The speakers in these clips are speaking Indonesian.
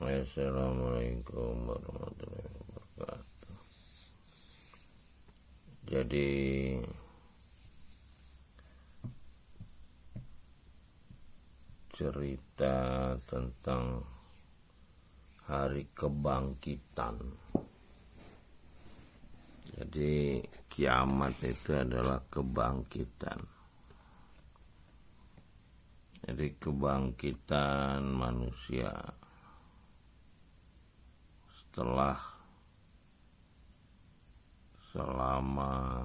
Assalamualaikum warahmatullahi wabarakatuh. Jadi cerita tentang hari kebangkitan. Jadi kiamat itu adalah kebangkitan. Jadi kebangkitan manusia setelah selama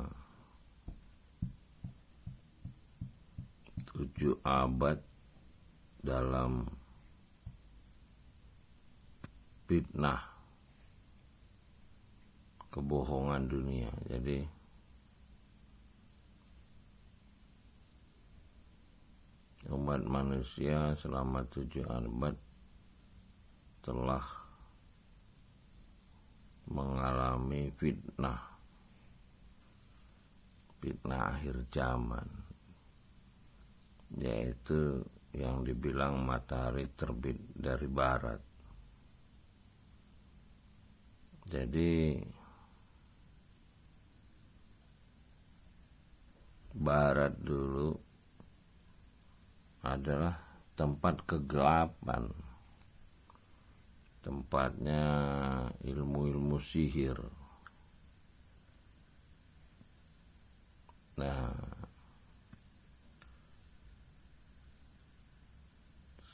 7 abad dalam fitnah kebohongan dunia. Jadi umat manusia selama 7 abad telah mengalami fitnah akhir zaman, yaitu yang dibilang matahari terbit dari barat. Jadi barat dulu adalah tempat kegelapan, tempatnya ilmu-ilmu sihir. Nah,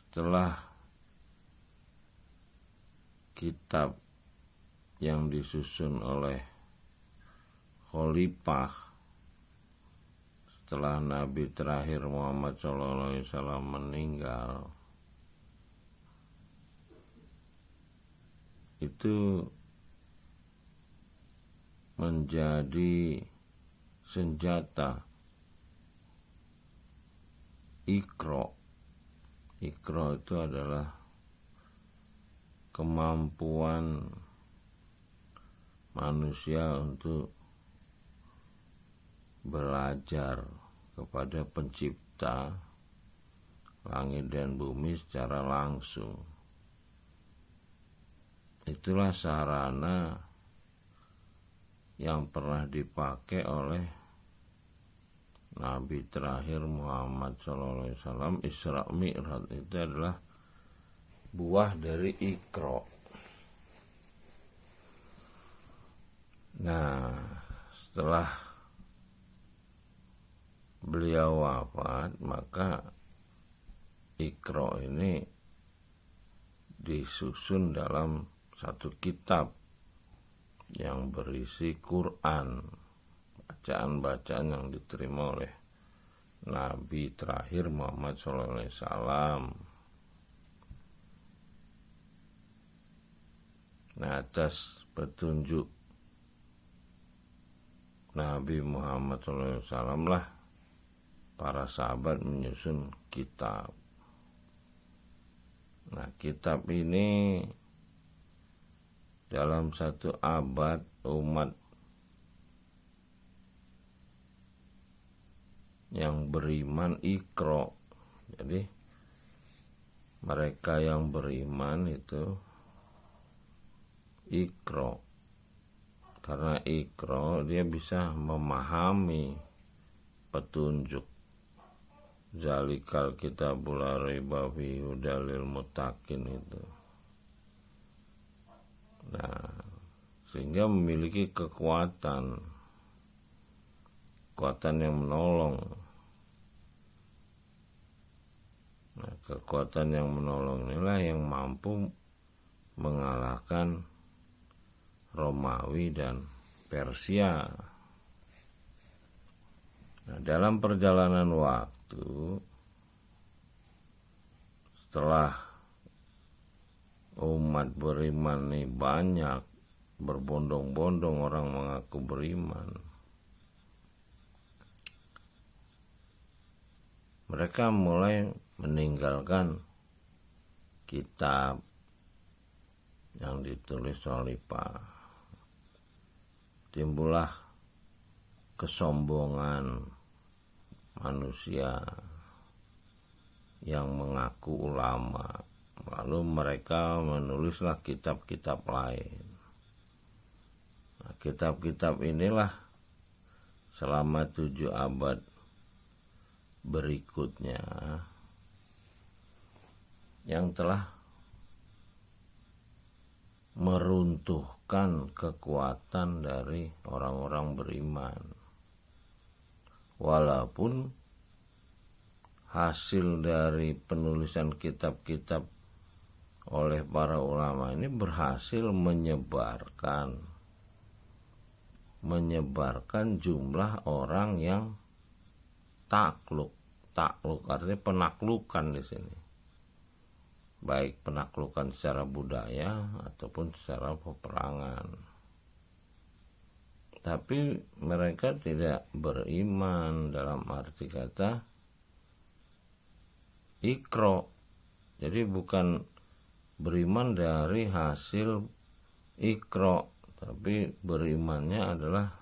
setelah kitab yang disusun oleh Khalifah setelah Nabi terakhir Muhammad SAW meninggal, itu menjadi senjata Iqra. Iqra itu adalah kemampuan manusia untuk belajar kepada pencipta langit dan bumi secara langsung. Itulah sarana yang pernah dipakai oleh Nabi terakhir Muhammad SAW. Isra Mi'raj itu adalah buah dari Iqra. Nah, setelah beliau wafat, maka Iqra ini disusun dalam satu kitab yang berisi Quran, bacaan-bacaan yang diterima oleh Nabi terakhir Muhammad SAW. Nah, atas petunjuk Nabi Muhammad SAW lah para sahabat menyusun kitab. Nah, kitab ini dalam 1 abad umat yang beriman Iqra. Jadi mereka yang beriman itu Iqra. Karena Iqra dia bisa memahami petunjuk. Zalikal kitabul la raiba fihi hudal lil muttaqin itu. Nah, sehingga memiliki kekuatan yang menolong. Nah, kekuatan yang menolong inilah yang mampu mengalahkan Romawi dan Persia. Nah, dalam perjalanan waktu setelah umat beriman nih banyak, berbondong-bondong orang mengaku beriman, mereka mulai meninggalkan kitab yang ditulis Khalifah. Timbullah kesombongan manusia yang mengaku ulama, Lalu mereka menulislah kitab-kitab lain. Nah, kitab-kitab inilah selama 7 abad berikutnya yang telah meruntuhkan kekuatan dari orang-orang beriman. Walaupun hasil dari penulisan kitab-kitab oleh para ulama ini berhasil menyebarkan jumlah orang yang takluk artinya penaklukan di sini, baik penaklukan secara budaya ataupun secara peperangan. Tapi mereka tidak beriman dalam arti kata ikro. Jadi bukan beriman dari hasil ikro, tapi berimannya adalah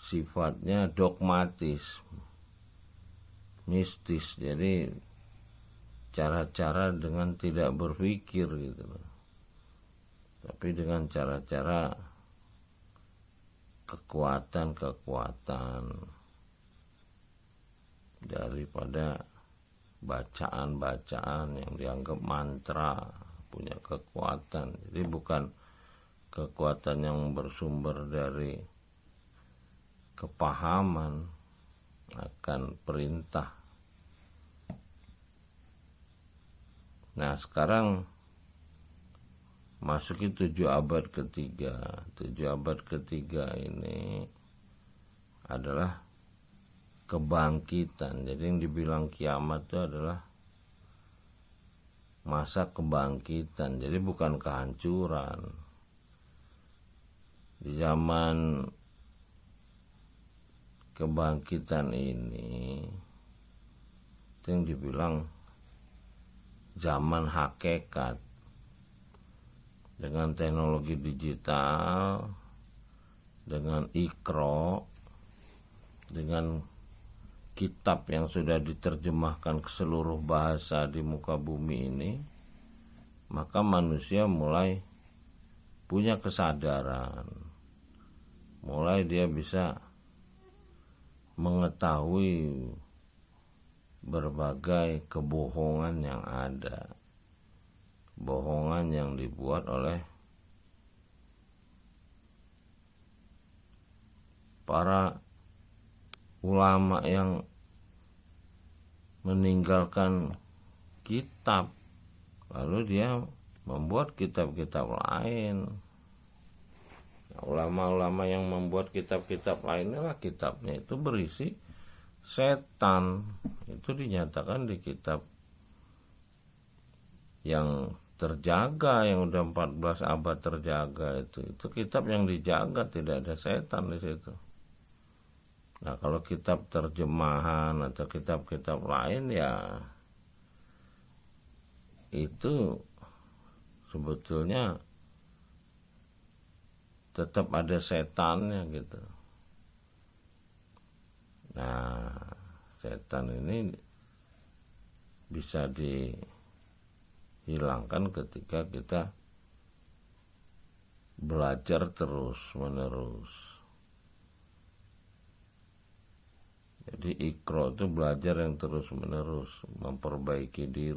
sifatnya dogmatis, mistis. Jadi cara-cara dengan tidak berpikir gitu loh, tapi dengan cara-cara kekuatan daripada bacaan-bacaan yang dianggap mantra punya kekuatan. Jadi bukan kekuatan yang bersumber dari kepahaman akan perintah. Nah, sekarang masuki 7 abad ketiga. 7 abad ketiga ini adalah kebangkitan. Jadi yang dibilang kiamat itu adalah masa kebangkitan. Jadi bukan kehancuran. Di zaman kebangkitan ini itu yang dibilang zaman hakikat. Dengan teknologi digital, dengan ikro, dengan kitab yang sudah diterjemahkan ke seluruh bahasa di muka bumi ini, maka manusia mulai punya kesadaran, mulai dia bisa mengetahui berbagai kebohongan yang ada, bohongan yang dibuat oleh para ulama yang meninggalkan kitab, lalu dia membuat kitab-kitab lain. Nah, ulama-ulama yang membuat kitab-kitab lainnya, kitabnya itu berisi setan. Itu dinyatakan di kitab yang terjaga, yang udah 14 abad terjaga, itu kitab yang dijaga, tidak ada setan di situ. Nah, kalau kitab terjemahan atau kitab-kitab lain, ya itu sebetulnya tetap ada setannya gitu. Nah, setan ini bisa dihilangkan ketika kita belajar terus menerus. Jadi ikro itu belajar yang terus menerus, memperbaiki diri.